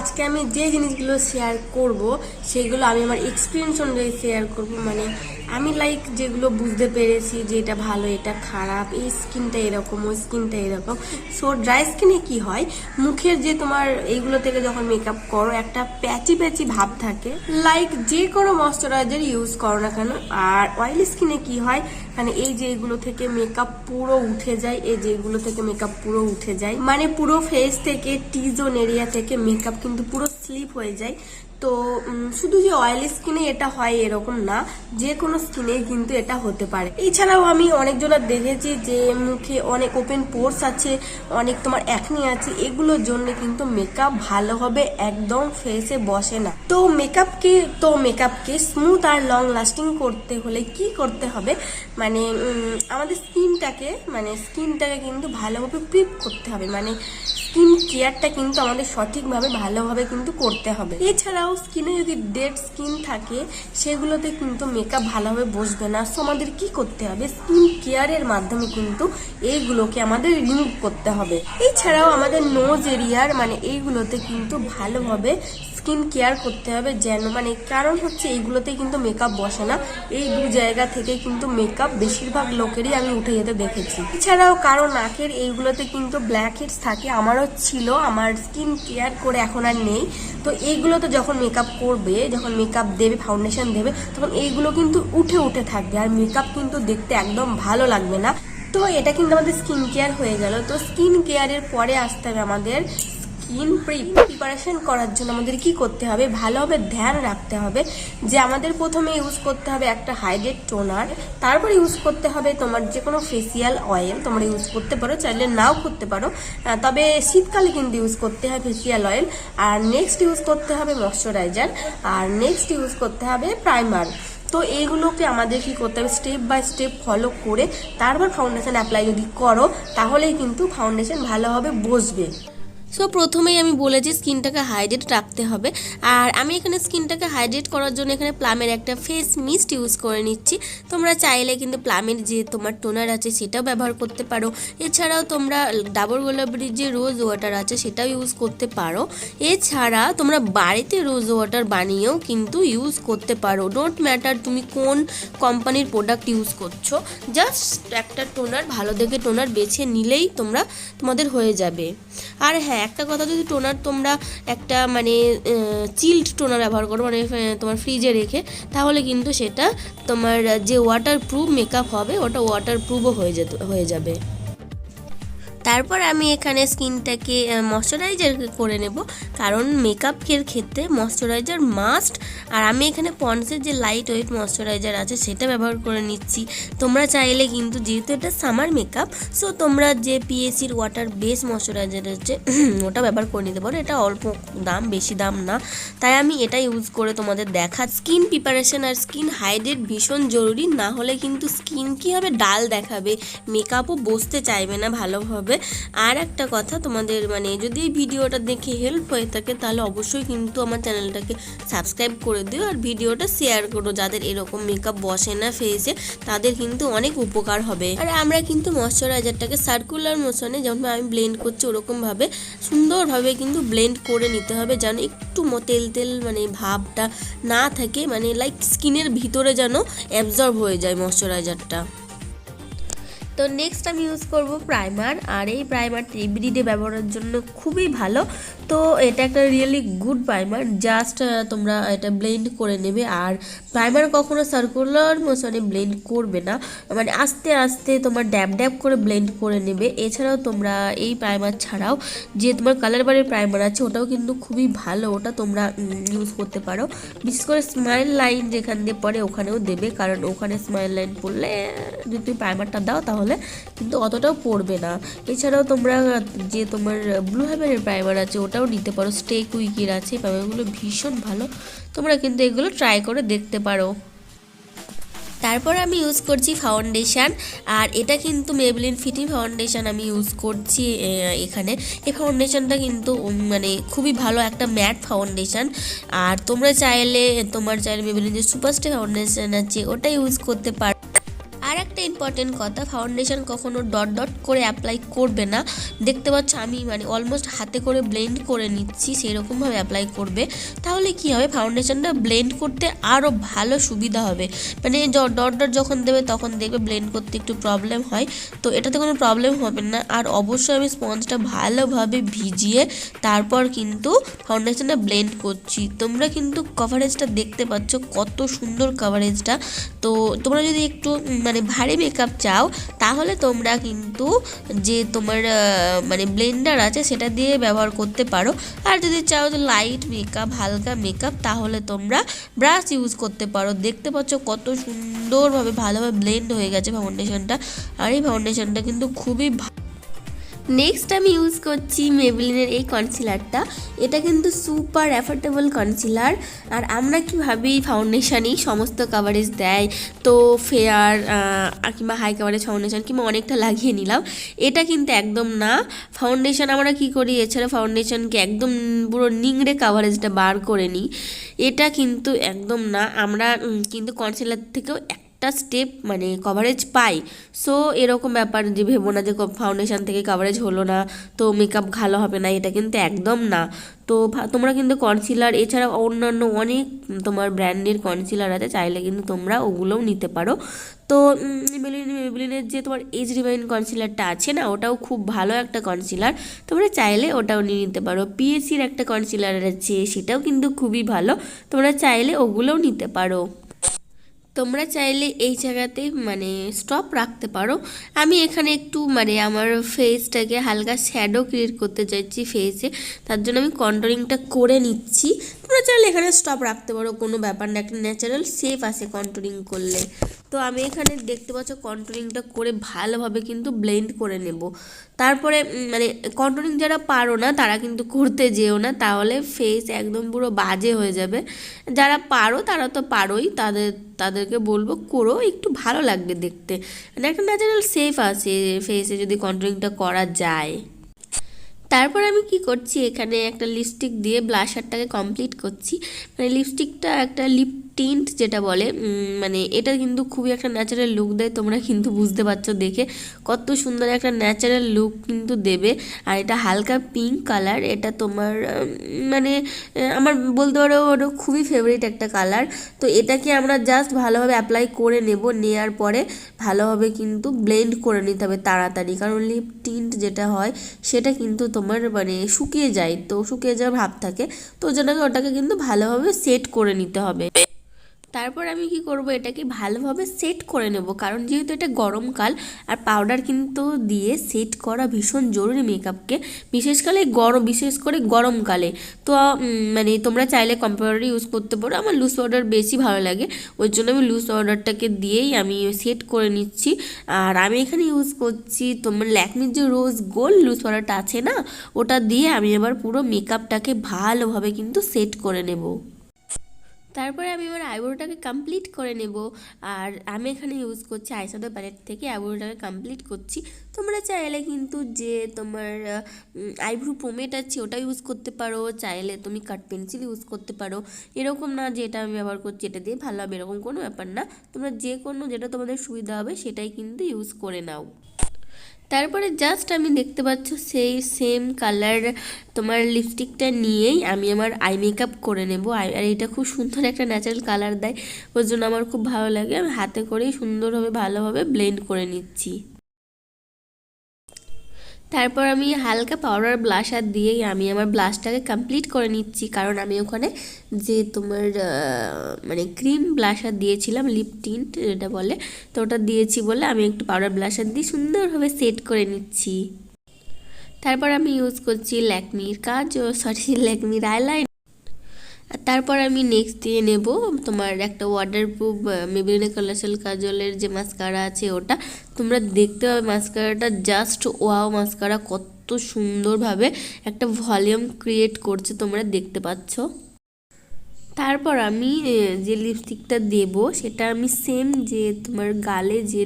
আজকে আমি যে জিনিসগুলো শেয়ার করব সেগুলো আমি আমার এক্সপিরিয়েন্স অনুযায়ী শেয়ার করব। মানে আমি যেগুলো বুঝতে পেরেছি যে এটা ভালো এটা খারাপ, এই স্কিনটা এরকম ওই স্কিনটা এরকম। সো ড্রাই স্কিনে কি হয়, মুখের যে তোমার এইগুলো থেকে যখন মেকআপ করো একটা প্যাচি প্যাচি ভাব থাকে, যে কোনো ময়শ্চারাইজার ইউজ করো না কেন। আর অয়েলি স্কিনে কি হয়, মানে এই যে এগুলো থেকে মেকআপ পুরো উঠে যায়, এই যে এগুলো থেকে মেকআপ পুরো উঠে যায়, মানে পুরো ফেস থেকে টি জোন এরিয়া থেকে মেকআপ কিন্তু পুরো স্লিপ হয়ে যায়। তো শুধু যে অয়েলি স্কিনে এটা হয় এরকম না, যে কোনো স্কিনে কিন্তু এটা হতে পারে। এছাড়াও আমি অনেকজনের দেখেছি যে মুখে অনেক ওপেন পোর্স আছে, অনেক তোমার অ্যাকনি আছে, এগুলোর জন্য কিন্তু মেকআপ ভালোভাবে একদম ফেসে বসে না। তো মেকআপকে স্মুথ আর লং লাস্টিং করতে হলে কি করতে হবে, মানে আমাদের স্কিনটাকে কিন্তু ভালোভাবে প্রিপ করতে হবে, মানে স্কিন কেয়ারটা কিন্তু আমাদের সঠিকভাবে ভালোভাবে কিন্তু করতে হবে। এছাড়াও স্কিনে যদি ডেড স্কিন থাকে সেগুলোতে কিন্তু মেকআপ ভালোভাবে বসবে না। সো আমাদের কি করতে হবে, স্কিন কেয়ারের মাধ্যমে কিন্তু এইগুলোকে আমাদের রিমুভ করতে হবে। এছাড়াও আমাদের নোজ এরিয়ার এইগুলোতে কিন্তু ভালোভাবে স্কিন কেয়ার করতে হবে, যেন কারণ হচ্ছে এইগুলোতে কিন্তু মেকআপ বসে না, এই দু জায়গা থেকে কিন্তু মেকআপ বেশিরভাগ লোকেরই আমি উঠে যেতে দেখেছি। এছাড়াও কারো নাকের এইগুলোতে কিন্তু ব্ল্যাক হেডস থাকে, আমারও ছিল, আমার স্কিন কেয়ার করে এখন আর নেই। তো এইগুলোতে যখন মেকআপ করবে, যখন মেকআপ দেবে, ফাউন্ডেশন দেবে, তখন এইগুলো কিন্তু উঠে উঠে থাকবে আর মেকআপ কিন্তু দেখতে একদম ভালো লাগবে না। তো এটা কিন্তু আমাদের স্কিন কেয়ার হয়ে গেল। তো স্কিন কেয়ারের পরে আসতে হবে আমাদের স্কিন প্রিপারেশন করার জন্য আমাদের কি করতে হবে, ভালোভাবে ধ্যান রাখতে হবে যে আমাদের প্রথমে ইউজ করতে হবে একটা হাইড্রেট টোনার, তারপর ইউজ করতে হবে তোমার যে কোনো ফেসিয়াল অয়েল, তোমরা ইউজ করতে পারো, চাইলে নাও করতে পারো, তবে শীতকালে কিন্তু ইউজ করতে হয় ফেসিয়াল অয়েল। আর নেক্সট ইউজ করতে হবে ময়শ্চারাইজার, আর নেক্সট ইউজ করতে হবে প্রাইমার। তো এইগুলোকে আমাদের কি করতে হবে, স্টেপ বাই স্টেপ ফলো করে তারপর ফাউন্ডেশন অ্যাপ্লাই যদি করো তাহলেই কিন্তু ফাউন্ডেশন ভালোভাবে বসবে। সো প্রথমেই আমি বলেছি স্কিনটাকে হাইড্রেট রাখতে হবে, আর আমি এখানে স্কিনটাকে হাইড্রেট করার জন্য এখানে প্লামের একটা ফেস মিস্ট ইউজ করে নিচ্ছি। তোমরা চাইলে কিন্তু প্লামের যে তোমার টোনার আছে সেটাও ব্যবহার করতে পারো। এছাড়াও তোমরা ডাবর গোলাপের যে রোজ ওয়াটার আছে সেটাও ইউজ করতে পারো। এছাড়া তোমরা বাড়িতে রোজ ওয়াটার বানিয়েও কিন্তু ইউজ করতে পারো, ডোন্ট ম্যাটার তুমি কোন কোম্পানির প্রোডাক্ট ইউজ করছো, জাস্ট একটা টোনার ভালো দেখে টোনার বেছে নিলেই তোমাদের হয়ে যাবে। আর হ্যাঁ, একটা কথা, যদি টোনার তোমরা একটা চিল্ড টোনার ব্যবহার করো, তোমার ফ্রিজে রেখে, তাহলে কিন্তু সেটা তোমার যে ওয়াটার প্রুফ মেকআপ হবে ওটা ওয়াটার প্রুফও হয়ে যাবে। তারপর আমি এখানে স্কিনটাকে ময়শ্চারাইজার করে নেব, কারণ মেকআপের ক্ষেত্রে ময়শ্চারাইজার মাস্ট। আর আমি এখানে পন্ডসের যে লাইট ওয়েট ময়শ্চারাইজার আছে সেটা ব্যবহার করে নিচ্ছি। তোমরা চাইলে কিন্তু, যেহেতু এটা সামার মেকআপ, সো তোমরা যে পিএসির ওয়াটার বেস ময়শ্চারাইজার আছে ওটা ব্যবহার করে নিতে পারো। এটা অল্প দাম, বেশি দাম না, তাই আমি এটা ইউজ করে তোমাদের দেখা। স্কিন প্রিপারেশন আর স্কিন হাইড্রেট ভীষণ জরুরি, না হলে কিন্তু স্কিন কী হবে, ডাল দেখাবে, মেকআপও বসতে চাইবে না ভালোভাবে। আর একটা কথা, তোমাদের যদি এই ভিডিওটা দেখে হেল্প হয়ে থাকে তাহলে অবশ্যই কিন্তু আমার চ্যানেলটাকে সাবস্ক্রাইব করে দিও আর ভিডিওটা শেয়ার করো। যাদের এরকম মেকআপ বসে না ফেসে তাদের কিন্তু অনেক উপকার হবে। আর আমরা কিন্তু ময়শ্চারাইজারটাকে সার্কুলার মোশনে যেমন আমি ব্লেন্ড করছি ওরকমভাবে সুন্দরভাবে কিন্তু ব্লেন্ড করে নিতে হবে, যেন একটু তেল তেল ভাবটা না থাকে, স্কিনের ভিতরে যেন অ্যাবজর্ব হয়ে যায় ময়শ্চারাইজারটা। তো নেক্সট আমি ইউজ করব প্রাইমার, আর এই প্রাইমারটা এভরিডে ব্যবহারের জন্য খুবই ভালো। তো এটা একটা রিয়েলি গুড প্রাইমার, জাস্ট তোমরা এটা ব্লেন্ড করে নেবে। আর প্রাইমার কখনো সার্কুলার মোশনে ব্লেন্ড করবে না, আস্তে আস্তে তোমার ড্যাব ড্যাব করে ব্লেন্ড করে নেবে। এছাড়াও তোমরা এই প্রাইমার ছাড়াও যে তোমার কালার বারের প্রাইমার আছে ওটাও কিন্তু খুবই ভালো, ওটা তোমরা ইউজ করতে পারো। বিশেষ করে স্মাইল লাইন যেখান দিয়ে পড়ে ওখানেও দেবে, কারণ ওখানে স্মাইল লাইন পড়লে যদি তুমি প্রাইমারটা দাও তাহলে কিন্তু অতটাও পড়বে না। এছাড়াও তোমরা যে তোমার ব্লু হেভেনের প্রাইমার আছে ওটাও নিতে পারো, স্টে কুইকের আছে, প্রাইমারগুলো ভীষণ ভালো, তোমরা কিন্তু এগুলো ট্রাই করে দেখতে পারো। তারপর আমি ইউজ করছি ফাউন্ডেশান, আর এটা কিন্তু মেবলিন ফিটিং ফাউন্ডেশান আমি ইউজ করছি এখানে। এই ফাউন্ডেশানটা কিন্তু খুবই ভালো একটা ম্যাট ফাউন্ডেশান। আর তোমরা চাইলে মেবলিন যে সুপারস্টে ফাউন্ডেশান আছে ওটা ইউজ করতে পারো। আর একটা ইম্পর্টেন্ট কথা, ফাউন্ডেশন কখনো ডট ডট করে অ্যাপ্লাই করবে না। দেখতে পাচ্ছ আমি মানে অলমোস্ট হাতে করে ব্লেন্ড করে নিচ্ছি, সেরকমভাবে অ্যাপ্লাই করবে। তাহলে কি হবে, ফাউন্ডেশনটা ব্লেন্ড করতে আরও ভালো সুবিধা হবে। মানে ডট ডট যখন দেবে তখন দেখবে ব্লেন্ড করতে একটু প্রবলেম হয়, তো এটাতে কোনো প্রবলেম হবে না। আর অবশ্যই আমি স্পঞ্জটা ভালোভাবে ভিজিয়ে তারপর কিন্তু ফাউন্ডেশনটা ব্লেন্ড করছি। তোমরা কিন্তু কভারেজটা দেখতে পাচ্ছ, কত সুন্দর কভারেজটা। তো তোমরা যদি একটু মানে ভারী মেকআপ চাও তাহলে তোমরা কিন্তু যে তোমার মানে ব্লেন্ডার আছে সেটা দিয়ে ব্যবহার করতে পারো। আর যদি চাও যে লাইট মেকআপ, হালকা মেকআপ, তাহলে তোমরা ব্রাশ ইউজ করতে পারো। দেখতে পাচ্ছ কত সুন্দরভাবে ভালোভাবে ব্লেন্ড হয়ে গেছে ফাউন্ডেশনটা। আর এই ফাউন্ডেশনটা কিন্তু খুবই নেক্সট আমি ইউজ করছি মেবলিনের এই কনসিলারটা। এটা কিন্তু সুপার অ্যাফোর্ডেবল কনসিলার। আর আমরা কি ভাবি ফাউন্ডেশনেই সমস্ত কাভারেজ দেয়, তো ফেয়ার কিংবা হাই কাভারেজ ফাউন্ডেশন কিংবা অনেকটা লাগিয়ে নিলাম। এটা কিন্তু একদম না। ফাউন্ডেশন আমরা কি করি, এছাড়া ফাউন্ডেশনকে একদম পুরো নিংড়ে কাভারেজটা বার করে নিই। এটা কিন্তু একদম না, আমরা কিন্তু কনসিলার থেকেও একটা স্টেপ মানে কভারেজ পাই। সো এরকম ব্যাপার যে ভেবো না যে ফাউন্ডেশন থেকে কভারেজ হলো না তো মেকআপ ভালো হবে না, এটা কিন্তু একদম না। তো তোমরা কিন্তু কনসিলার এছাড়া অন্যান্য অনেক তোমার ব্র্যান্ডের কনসিলার আছে, চাইলে কিন্তু তোমরা ওগুলোও নিতে পারো। তো মেবলিনের যে তোমার এজ রিভাইন কনসিলারটা আছে না, ওটাও খুব ভালো একটা কনসিলার, তোমরা চাইলে ওটাও নিয়ে নিতে পারো। পিএসসির একটা কনসিলার আছে, সেটাও কিন্তু খুবই ভালো, তোমরা চাইলে ওগুলোও নিতে পারো। তোমরা চাইলে এই জায়গাতে মানে স্টপ রাখতে পারো। আমি এখানে একটু মানে আমার ফেসটাকে হালকা শ্যাডো ক্রিয়েট করতে চাইছি ফেসে, তার জন্য আমি কন্ট্রোলিংটা করে নিচ্ছি। তোমরা চাইলে এখানে স্টপ রাখতে পারো, কোনো ব্যাপার না, একটা ন্যাচারাল সেফ আছে কন্ট্রোলিং করলে। তো আমি এখানে দেখতে পাচ্ছ কন্ট্রোলিংটা করে ভালোভাবে কিন্তু ব্লেন্ড করে নেব। তারপরে মানে কন্ট্রোলিং যারা পারো না তারা কিন্তু করতে যেও না, তাহলে ফেস একদম পুরো বাজে হয়ে যাবে। যারা পারো তারা তো পারোই, তাদেরকে বলবো করো, একটু ভালো লাগবে দেখতে, মানে একটা ন্যাচারাল সেফ আছে ফেসে যদি কন্ট্রোলিংটা করা যায়। তারপর আমি কি করছি, এখানে একটা লিপস্টিক দিয়ে ব্লাশারটাকে কমপ্লিট করছি। মানে লিপস্টিকটা একটা লিপ টিন্ট যেটা বলে, মানে এটা কিন্তু খুবই একটা ন্যাচারাল লুক দেয়। তোমরা কিন্তু বুঝতে পারছো দেখে কত সুন্দর একটা ন্যাচারাল লুক কিন্তু দেবে। আর এটা হালকা পিঙ্ক কালার, এটা তোমার মানে আমার বলতে পারো ওটা খুবই ফেভারিট একটা কালার। তো এটাকে আমরা জাস্ট ভালোভাবে অ্যাপ্লাই করে নেব, নেওয়ার পরে ভালোভাবে কিন্তু ব্লেন্ড করে নিতে হবে তাড়াতাড়ি, কারণ লিপ টিন্ট যেটা হয় সেটা কিন্তু তোমার মানে শুকিয়ে যায়, তো শুকিয়ে যাওয়ার ভাব থাকে, তো ওই জন্য ওটাকে কিন্তু ভালোভাবে সেট করে নিতে হবে। তারপর আমি কি করব, এটাকে ভালোভাবে সেট করে নেব, কারণ যেহেতু এটা গরমকাল আর পাউডার কিন্তু দিয়ে সেট করা ভীষণ জরুরি মেকআপকে, বিশেষ করে গরমকালে। তো মানে তোমরা চাইলে কম পাউডার ইউজ করতে পারো, আমার লুজ পাউডার বেশি ভালো লাগে, ওই জন্য আমি লুজ পাউডারটাকে দিয়েই আমি সেট করে নিচ্ছি। আর আমি এখানে ইউজ করছি তোমার ল্যাকমির যে রোজ গোল্ড লুজ পাউডারটা আছে না, ওটা দিয়ে আমি এবার পুরো মেকআপটাকে ভালোভাবে কিন্তু সেট করে নেব। তারপরে আমি আমার আইব্রোটাকে কমপ্লিট করে নেব। আর আমি এখানে ইউজ করছি আইশ্যাডো প্যালেট থেকে আইব্রোটাকে কমপ্লিট করছি। তোমরা চাইলে কিন্তু যে তোমার আইব্রো পোমেট আছে ওটা ইউজ করতে পারো, চাইলে তুমি কাট পেন্সিল ইউজ করতে পারো। এরকম না যে এটা আমি ব্যবহার করছি এটা দিয়ে ভালো হবে, এরকম কোনো ব্যাপার না। তোমরা যে কোনো যেটা তোমাদের সুবিধা হবে সেটাই কিন্তু ইউজ করে নাও। তারপরে জাস্ট আমি দেখতে পাচ্ছ সেই সেম কালার তোমার লিপস্টিকটা নিয়েই আমি আমার আই মেকআপ করে নেব। আর এটা খুব সুন্দর একটা ন্যাচারাল কালার দেয়, ওই জন্য আমার খুব ভালো লাগে। আমি হাতে করেই সুন্দরভাবে ভালোভাবে ব্লেন্ড করে নিচ্ছি। তারপর আমি হালকা পাউডার ব্লাশার দিয়েই আমি আমার ব্লাশটাকে কমপ্লিট করে নিচ্ছি, কারণ আমি ওখানে যে তোমার মানে ক্রিম ব্লাশার দিয়েছিলাম লিপ টিন্ট যেটা বলে, তো ওটা দিয়েছি বলে আমি একটু পাউডার ব্লাশার দিয়ে সুন্দরভাবে সেট করে নিচ্ছি। তারপর আমি ইউজ করছি ল্যাকমির আইলাইনার। আর তারপর আমি নেক্সট দিয়ে নেব তোমার একটা ওয়াটারপ্রুফ মেবলিনের কালারসেল কাজলের যে মাস্কারা আছে ওটা। তোমরা দেখতে পাবে মাস্কারাটা জাস্ট ওয়াও মাস্কারা, কত সুন্দরভাবে একটা ভলিউম ক্রিয়েট করছে, তোমরা দেখতে পাচ্ছ। তারপর আমি যে লিপস্টিকটা দেব সেটা আমি সেম যে তোমার গালে যে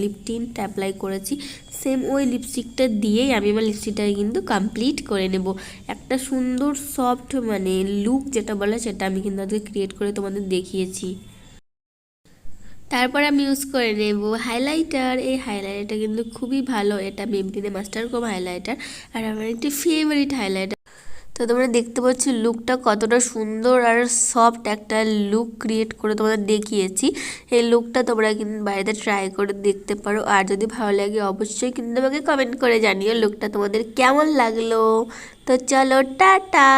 লিপ টিন্ট অ্যাপ্লাই করেছি সেম ওই লিপস্টিকটা দিয়েই আমি আমার লিপস্টিকটাকে কিন্তু কমপ্লিট করে নেব। একটা সুন্দর সফট মানে লুক যেটা বলে সেটা আমি কিন্তু আজকে ক্রিয়েট করে তোমাদের দেখিয়েছি। তারপর আমি ইউজ করে নেব হাইলাইটার। এই হাইলাইটারটা কিন্তু খুবই ভালো, এটা মেবলিনে মাস্টার কম হাইলাইটার, আর আমার একটি ফেভারিট হাইলাইটার। তো তোমরা দেখতে পাচ্ছ লুকটা কতটা সুন্দর আর সফট একটা লুক ক্রিয়েট করে তোমাদের দেখিয়েছি। এই লুকটা তোমরা কিন্তু বাড়িতে ট্রাই করে দেখতে পারো, আর যদি ভালো লাগে অবশ্যই কিন্তু আমাকে কমেন্ট করে জানিও লুকটা তোমাদের কেমন লাগলো। তো চলো টাটা।